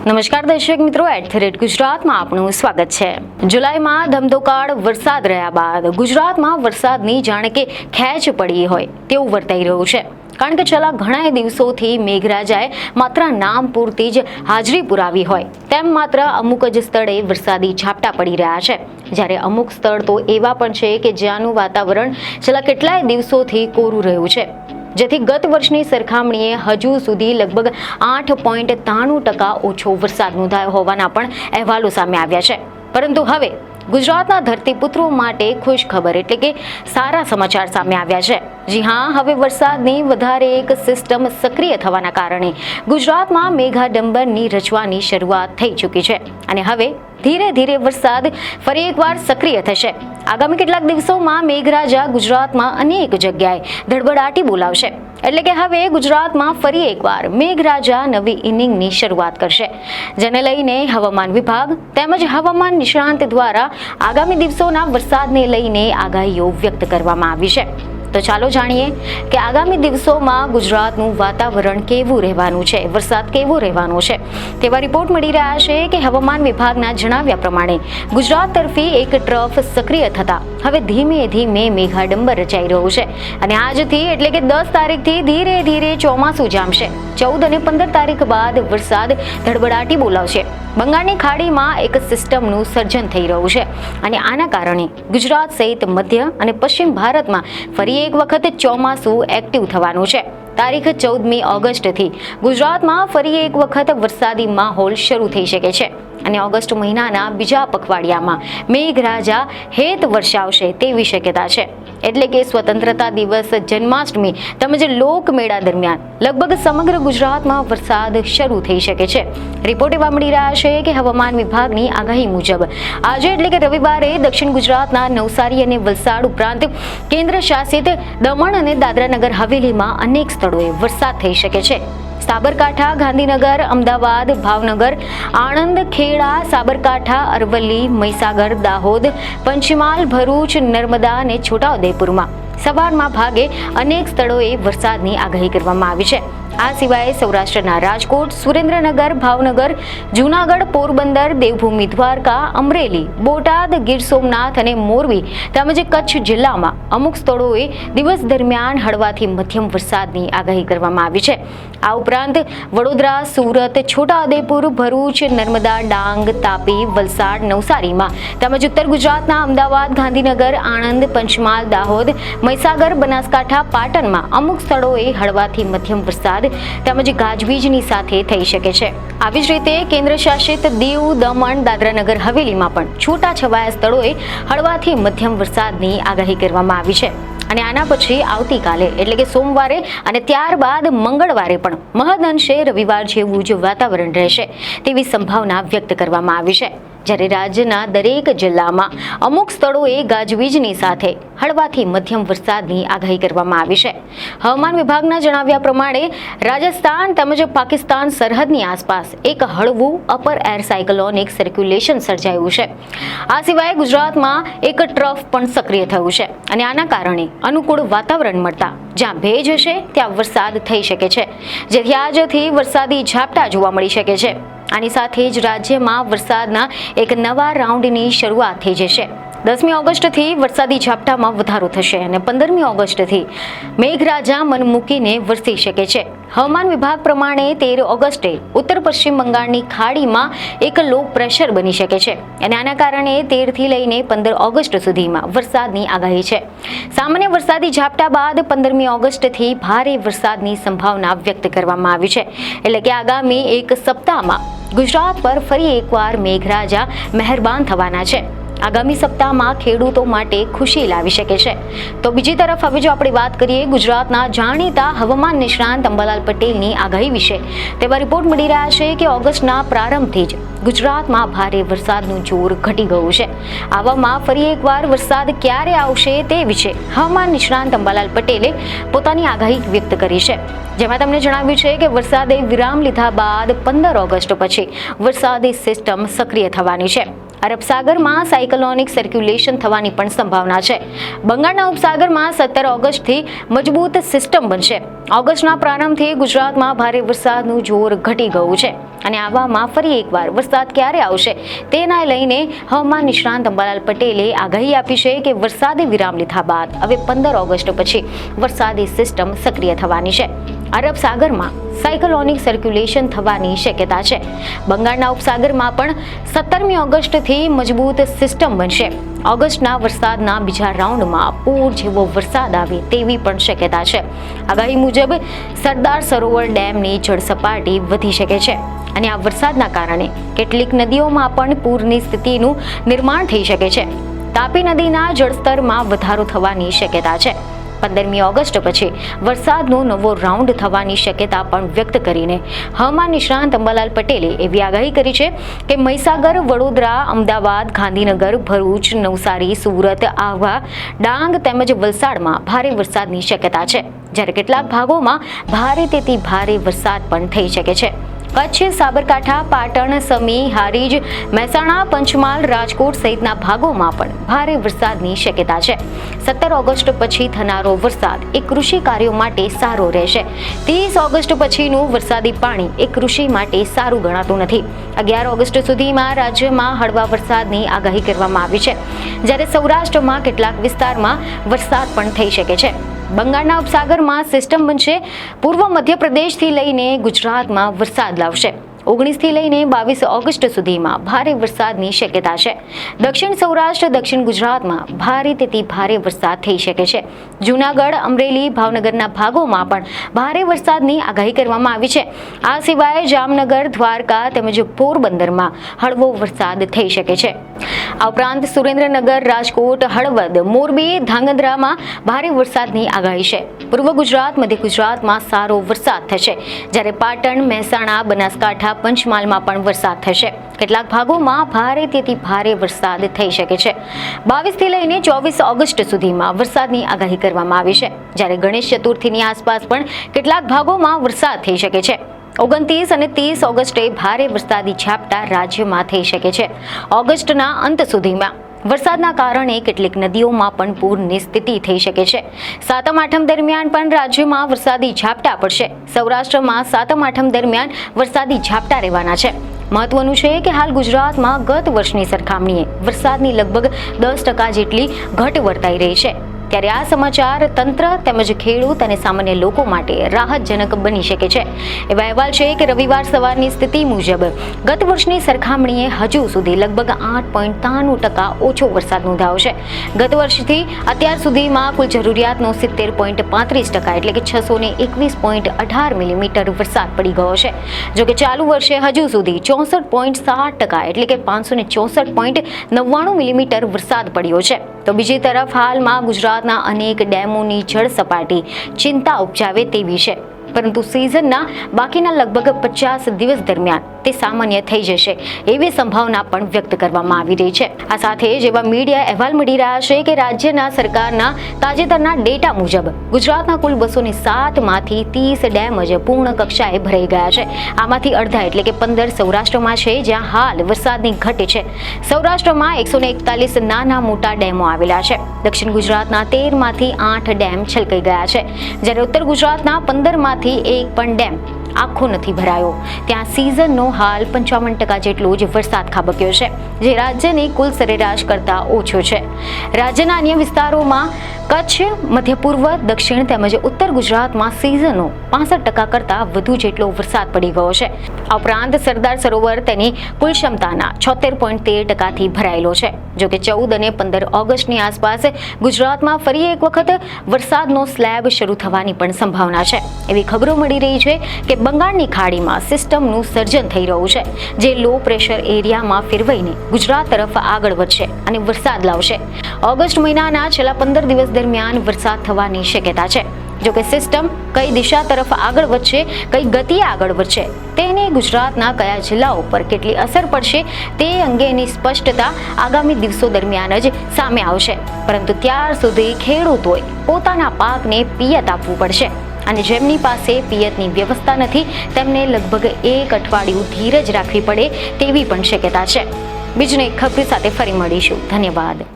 નમસ્કાર દર્શક મિત્રો, @ગુજરાતમાં આપનું સ્વાગત છે। જુલાઈમાં ધમધોકાળ વરસાદ રહ્યા બાદ ગુજરાતમાં વરસાદની જાણે કે ખેંચ પડી હોય તેવું વર્તાઈ રહ્યું છે। કારણ કે છેલ્લા ઘણા દિવસોથી મેઘરાજાએ માત્ર નામ પૂરતી જ હાજરી પુરાવી હોય તેમ માત્ર અમુક જ સ્થળે વરસાદી ઝાપટા પડી રહ્યા છે, જ્યારે અમુક સ્થળ તો એવા પણ છે કે જ્યાંનું વાતાવરણ છેલ્લા કેટલાય દિવસોથી કોરું રહ્યું છે, જેથી ગત વર્ષની સરખામણીએ હજુ સુધી લગભગ 8.93% ઓછો વરસાદ નોંધાયો હોવાના પણ અહેવાલો સામે આવ્યા છે। પરંતુ હવે ગુજરાતના ધરતીપુત્રો માટે ખુશ ખબર એટલે કે સારા સમાચાર સામે આવ્યા છે। જી હા, હવે વરસાદની વધારે એક સિસ્ટમ સક્રિય થવાના કારણે ગુજરાતમાં મેઘાડંબરની રચવાની શરૂઆત થઈ ચૂકી છે અને હવે ધીરે ધીરે વરસાદ ફરી એકવાર સક્રિય થશે। આગામી કેટલાક દિવસોમાં મેઘરાજા ગુજરાતમાં અનેક જગ્યાએ ધડબડાટી બોલાવશે, એટલે કે હવે ગુજરાતમાં ફરી એકવાર મેઘરાજા નવી ઇનિંગની શરૂઆત કરશે, જેને લઈને હવામાન વિભાગ તેમજ હવામાન નિષ્ણાંત દ્વારા આગામી દિવસોના વરસાદને લઈને આગાહીઓ વ્યક્ત કરવામાં આવી છે। તો ચાલો જાણીએ કે આગામી દિવસોમાં ગુજરાતનું વાતાવરણ કેવું રહેવાનું છે, વરસાદ કેવો રહેવાનો છે। તેવા રિપોર્ટ મળી રહ્યા છે કે હવામાન વિભાગના જણાવ્યા પ્રમાણે ગુજરાત તરફી એક ટ્રફ સક્રિય થતા હવે ધીમે ધીમે મેઘાડંબર રચાઈ રહ્યું છે અને આજથી એટલે કે 10 તારીખથી ધીરે ધીરે ચોમાસું જામશે। 14 અને 15 તારીખ બાદ વરસાદ ધડબડાટી બોલાવશે। બંગાળની ખાડીમાં એક સિસ્ટમનું સર્જન થઈ રહ્યું છે અને આના કારણે ગુજરાત સહિત મધ્ય અને પશ્ચિમ ભારતમાં ફરી એક વખત ચોમાસું એક્ટિવ થવાનું છે। તારીખ 14મી ઓગસ્ટથી ગુજરાતમાં ફરી એક વખત વરસાદી માહોલ શરૂ થઈ શકે છે અને ઓગસ્ટ મહિનાના બીજા પખવાડિયામાં મેઘરાજા હેત વર્ષાવશે તેવી શક્યતા છે। એટલે કે સ્વતંત્રતા દિવસ, જન્માષ્ટમી તેમજ લોકમેળા દરમિયાન લગભગ સમગ્ર ગુજરાતમાં વરસાદ શરૂ થઈ શકે છે। રિપોર્ટ એવા મળી રહ્યા છે કે હવામાન વિભાગની આગાહી મુજબ આજે એટલે કે રવિવારે દક્ષિણ ગુજરાતના નવસારી અને વલસાડ ઉપરાંત કેન્દ્ર શાસિત દમણ અને દાદરાનગર હવેલીમાં અનેક સ્થળોએ વરસાદ થઈ શકે છે। સાબરકાંઠા, ગાંધીનગર, અમદાવાદ, ભાવનગર, આણંદ, ખેડા, સાબરકાંઠા, અરવલ્લી, મહીસાગર, દાહોદ, પંચમહાલ, ભરૂચ, નર્મદા અને છોટાઉદેપુરમાં સવારમાં ભાગે અનેક સ્થળોએ વરસાદની આગાહી કરવામાં આવી છે। આ સિવાય સૌરાષ્ટ્રના રાજકોટ, સુરેન્દ્રનગર, ભાવનગર, જૂનાગઢ, પોરબંદર, દેવભૂમિ દ્વારકા, અમરેલી, બોટાદ, ગીર સોમનાથ અને મોરબી તેમજ કચ્છ જિલ્લામાં અમુક સ્થળોએ દિવસ દરમિયાન હળવાથી મધ્યમ વરસાદની આગાહી કરવામાં આવી છે। આ ઉપરાંત વડોદરા, સુરત, છોટાઉદેપુર, ભરૂચ, નર્મદા, ડાંગ, તાપી, વલસાડ, નવસારીમાં તેમજ ઉત્તર ગુજરાતના અમદાવાદ, ગાંધીનગર, આણંદ, પંચમહાલ, દાહોદ, મહીસાગર, બનાસકાંઠા, પાટણમાં અમુક સ્થળોએ હળવાથી મધ્યમ વરસાદ તેમજ ગાજવીજની સાથે થઈ શકે છે। આવી જ રીતે કેન્દ્ર શાસિત દીવ, દમણ, દાદરાનગર હવેલીમાં પણ છૂટાછવાયા સ્થળોએ હળવાથી મધ્યમ વરસાદની આગાહી કરવામાં આવી છે અને આના પછી આવતીકાલે એટલે કે સોમવારે અને ત્યારબાદ મંગળવારે પણ મહદઅંશે રવિવાર જેવું જ વાતાવરણ રહેશે તેવી સંભાવના વ્યક્ત કરવામાં આવી છે। જ્યારે રાજ્યના દરેક જિલ્લામાં અમુક સ્થળોએ ગાજવીજની સાથે હળવાથી મધ્યમ વરસાદની આગાહી કરવામાં આવી છે। હવામાન વિભાગના જણાવ્યા પ્રમાણે રાજસ્થાન તેમજ પાકિસ્તાન સરહદની આસપાસ એક હળવું અપર એર સાયક્લોનિક સર્ક્યુલેશન સર્જાયું છે। આ સિવાય ગુજરાતમાં એક ટ્રફ પણ સક્રિય થયું છે અને આના કારણે અનુકૂળ વાતાવરણ મળતા જ્યાં ભેજ હશે ત્યાં વરસાદ થઈ શકે છે, જેથી આજથી વરસાદી ઝાપટા જોવા મળી શકે છે। આની સાથે જ રાજ્યમાં વરસાદના એક નવા રાઉન્ડની શરૂઆત થઈ જશે। 10મી ઓગસ્ટથી વરસાદી ઝાપટામાં વધારો થશે અને 15મી ઓગસ્ટથી મેઘરાજા મન મૂકીને વરસી શકે છે। હવામાન વિભાગ પ્રમાણે 13 ઓગસ્ટે ઉત્તર પશ્ચિમ બંગાળની ખાડીમાં એક લો પ્રેશર બની શકે છે અને આના કારણે 13થી લઈને 15 ઓગસ્ટ સુધીમાં વરસાદની આગાહી છે। સામાન્ય વરસાદી ઝાપટા બાદ 15મી ઓગસ્ટથી ભારે વરસાદની સંભાવના વ્યક્ત કરવામાં આવી છે, એટલે કે આગામી એક સપ્તાહમાં ગુજરાત પર ફરી એકવાર મેઘરાજા મહેરબાન થવાના છે। આગામી સપ્તાહમાં ખેડૂતો માટે ખુશી લાવી શકે છે। તો બીજી તરફ હવે જો આપણે વાત કરીએ ગુજરાતના જાણીતા હવામાન નિષ્ણાંત અંબાલાલ પટેલની આગાહી વિશે, તેવા રિપોર્ટ મળી રહ્યા છે કે ઓગસ્ટના પ્રારંભથી જ ગુજરાતમાં ભારે વરસાદનું જોર ઘટી ગયું છે। આવામાં ફરી એકવાર વરસાદ ક્યારે આવશે તે વિશે હવામાન નિષ્ણાંત અંબાલાલ પટેલે પોતાની આગાહી વ્યક્ત કરી છે, જેમાં તેમણે જણાવ્યું છે કે વરસાદે વિરામ લીધા બાદ 15 ઓગસ્ટ પછી વરસાદી સિસ્ટમ સક્રિય થવાની છે અરબ સાગરમાં સાયક્લોનિક સર્ક્યુલેશન થવાની પણ સંભાવના છે. બંગાળના ઉપસાગરમાં 17 ઓગસ્ટથી મજબૂત સિસ્ટમ બનશે. ઓગસ્ટના પ્રારંભથી ગુજરાતમાં ભારે વરસાદનું જોર ઘટી ગયું છે અને આવામાં ફરી એકવાર વરસાદ ક્યારે આવશે તેને લઈને હવામાન નિષ્ણાંત અંબાલાલ પટેલે આગાહી આપી છે કે વરસાદી વિરામ લીધા બાદ હવે 15 ઓગસ્ટ પછી વરસાદી સિસ્ટમ સક્રિય થવાની છે. અરબ સાગરમાં સાયક્લોનિક સર્ક્યુલેશન થવાની શક્યતા છે. બંગાળના ઉપસાગરમાં પણ 17મી ઓગસ્ટથી મજબૂત સિસ્ટમ બનશે. ઓગસ્ટના વરસાદના બીજા રાઉન્ડમાં પૂર જેવો વરસાદ આવે તેવી પણ શક્યતા છે. આગાહી મુજબ સરદાર સરોવર ડેમની જળસપાટી વધી શકે છે અને આ વરસાદના કારણે કેટલીક નદીઓમાં પણ પૂરની સ્થિતિનું નિર્માણ થઈ શકે છે. તાપી નદીના જળસ્તરમાં વધારો થવાની શક્યતા છે. 15મી ઓગસ્ટ પછી વરસાદનો નવો રાઉન્ડ થવાની શક્યતા પણ વ્યક્ત કરીને હવામાન નિષ્ણાંત અંબાલાલ પટેલે એવી આગાહી કરી છે કે મહીસાગર, વડોદરા, અમદાવાદ, ગાંધીનગર, ભરૂચ, નવસારી, સુરત, આહવા, ડાંગ તેમજ વલસાડમાં ભારે વરસાદની શક્યતા છે, જ્યારે કેટલાક ભાગોમાં ભારેથી ભારે વરસાદ પણ થઈ શકે છે. કચ્છ, સાબરકાંઠા, પાટણ, સમી, હારીજ, મહેસાણા, પંચમહાલ, રાજકોટ સહિતના ભાગોમાં પણ ભારે વરસાદની શક્યતા છે. 17 ઓગસ્ટ પછી થનારો વરસાદ એ કૃષિ કાર્યો માટે સારો રહેશે. 30 ઓગસ્ટ પછીનું વરસાદી પાણી એ કૃષિ માટે સારું ગણાતું નથી. 11 ઓગસ્ટ સુધીમાં રાજ્યમાં હળવા વરસાદની આગાહી કરવામાં આવી છે, જ્યારે સૌરાષ્ટ્રમાં કેટલાક વિસ્તારમાં વરસાદ પણ થઈ શકે છે. બંગાળના ઉપસાગરમાં સિસ્ટમ બનશે. પૂર્વ મધ્યપ્રદેશથી લઈને ગુજરાતમાં વરસાદ લાવશે. 19થી લઈને 22 ઓગસ્ટ સુધીમાં ભારે વરસાદની શક્યતા છે. દક્ષિણ સૌરાષ્ટ્ર, દક્ષિણ ગુજરાતમાં ભારેથી ભારે વરસાદ થઈ શકે છે. જૂનાગઢ, અમરેલી, ભાવનગરના ભાગોમાં પણ ભારે વરસાદની આગાહી કરવામાં આવી છે. આ સિવાય જામનગર, દ્વારકા તેમજ પોરબંદરમાં હળવો વરસાદ થઈ શકે છે. આ ઉપરાંત સુરેન્દ્રનગર, રાજકોટ, હળવદ, મોરબી, ધાંગધ્રામાં ભારે વરસાદની આગાહી છે. પૂર્વ ગુજરાત, મધ્ય ગુજરાતમાં સારો વરસાદ થશે, જ્યારે પાટણ, મહેસાણા, બનાસકાંઠા, પંચમહાલમાં પણ વરસાદ થશે. કેટલાક ભાગોમાં ભારેથી ભારે વરસાદ થઈ શકે છે. 22થી લઈને 24 ઓગસ્ટ સુધીમાં વરસાદની આગાહી કરવામાં આવી છે, જ્યારે ગણેશ ચતુર્થીની આસપાસ પણ કેટલાક ભાગોમાં વરસાદ થઈ શકે છે. 29 અને 30 ઓગસ્ટે ભારે વરસાદી ઝાપટા રાજ્યમાં થઈ શકે છે. ઓગસ્ટના અંત સુધીમાં વરસાદના કારણે કેટલીક નદીઓમાં પણ પૂરની સ્થિતિ થઈ શકે છે. સાતમ આઠમ દરમિયાન પણ રાજ્યમાં વરસાદી ઝાપટા પડશે. સૌરાષ્ટ્રમાં સાતમ આઠમ દરમિયાન વરસાદી ઝાપટા રહેવાના છે. મહત્વનું છે કે હાલ ગુજરાતમાં ગત વર્ષની સરખામણીએ વરસાદની લગભગ 10% જેટલી ઘટ વર્તાઈ રહી છે, ત્યારે આ સમાચાર તંત્ર તેમજ ખેડૂત અને સામાન્ય લોકો માટે રાહતજનક બની શકે છે. એવા અહેવાલ છે કે રવિવાર સવારની સ્થિતિ મુજબ ગત વર્ષની સરખામણીએ હજુ સુધી લગભગ 8.93% ઓછો વરસાદ નોંધાયો છે. ગત વર્ષથી અત્યાર સુધીમાં કુલ જરૂરિયાતનો 70.35% એટલે કે 621.18 મિલીમીટર વરસાદ પડી ગયો છે. જોકે ચાલુ વર્ષે હજુ સુધી 64.7% એટલે કે 564.99 મિલીમીટર વરસાદ પડ્યો છે. તો બીજી તરફ હાલમાં ગુજરાતના અનેક ડેમોની જળ સપાટી ચિંતા ઉપજાવે તેવી છે, પરંતુ સિઝનના બાકીના લગભગ 50 દિવસ દરમિયાન તે સામાન્ય થઈ જશે એવી સંભાવના પણ વ્યક્ત કરવામાં આવી રહી છે. આ સાથે જ એવા મીડિયા અહેવાલ મળી રહ્યા છે કે રાજ્યના સરકારના તાજેતરના ડેટા મુજબ ગુજરાતના કુલ 207માંથી 30 ડેમ જ પૂર્ણ કક્ષાએ ભરાઈ ગયા છે. આમાંથી અડધા એટલે કે 15 સૌરાષ્ટ્રમાં છે, જ્યાં હાલ વરસાદની ઘટ છે. સૌરાષ્ટ્રમાં 141 નાના મોટા ડેમો આવેલા છે. દક્ષિણ ગુજરાતના 13માંથી 8 ડેમ છલકાઈ ગયા છે, જ્યારે ઉત્તર ગુજરાતના 15માંથી એક પણ ડેમ આખો નથી ભરાયો. ત્યાં સિઝનનો હાલ 55% જેટલો જ વરસાદ ખાબક્યો છે, જે રાજ્યની કુલ સરેરાશ કરતા ઓછો છે. રાજ્યના અન્ય વિસ્તારોમાં કચ્છ, મધ્ય પૂર્વ, દક્ષિણ તેમજ ઉત્તર ગુજરાતમાં સિઝનનો 65% કરતાં વધુ જેટલો વરસાદ પડી ગયો છે. આ ઉપરાંત સરદાર સરોવર તેની કુલ ક્ષમતાના 76.13%થી ભરાયેલો છે. જોકે 14 અને 15 ઓગસ્ટની આસપાસ ગુજરાતમાં ફરી એક વખત વરસાદનો સ્લેબ શરૂ થવાની પણ સંભાવના છે. એવી ખબરો મળી રહી છે કે બંગાળની ખાડીમાં સિસ્ટમનું સર્જન થઈ રહ્યું છે, જે લો પ્રેશર એરિયામાં ફેરવાઈને ગુજરાત તરફ આગળ વધશે અને વરસાદ લાવશે. ઓગસ્ટ મહિનાના છેલ્લા 15 દિવસ દરમિયાન વરસાદ થવાની શક્યતા છે. જોકે સિસ્ટમ કઈ દિશા તરફ આગળ વધશે, કઈ ગતિએ આગળ વધશે, તેની ગુજરાતના કયા જિલ્લાઓ પર કેટલી અસર પડશે તે અંગેની સ્પષ્ટતા આગામી દિવસો દરમિયાન જ સામે આવશે. પરંતુ ત્યાર સુધી ખેડૂતોએ પોતાના પાકને પિયત આપવું પડશે, અને જેમની પાસે પિયતની વ્યવસ્થા નથી તેમને લગભગ 1 અઠવાડિયું ધીરજ રાખવી પડે તેવી પણ શક્યતા છે. બીજને એક ખબર સાથે ફરી મળીશું. ધન્યવાદ.